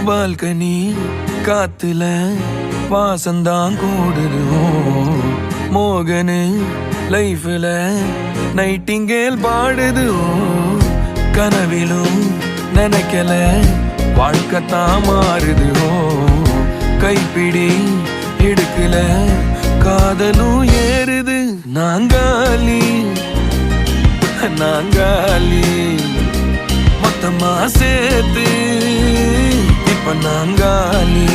balcony காத்துல வாசந்தான் கூடுது மோகனு லைஃப்ல நைட்டிங்கேல் பாடுது கனவிலும் நினைக்கல வாழ்க்கைத்தான் மாறுது கைப்பிடி இடுக்கல காதலும் ஏறுது நாங்காலி நாங்காலி மொத்தமா சேர்த்து இப்ப நாங்காலி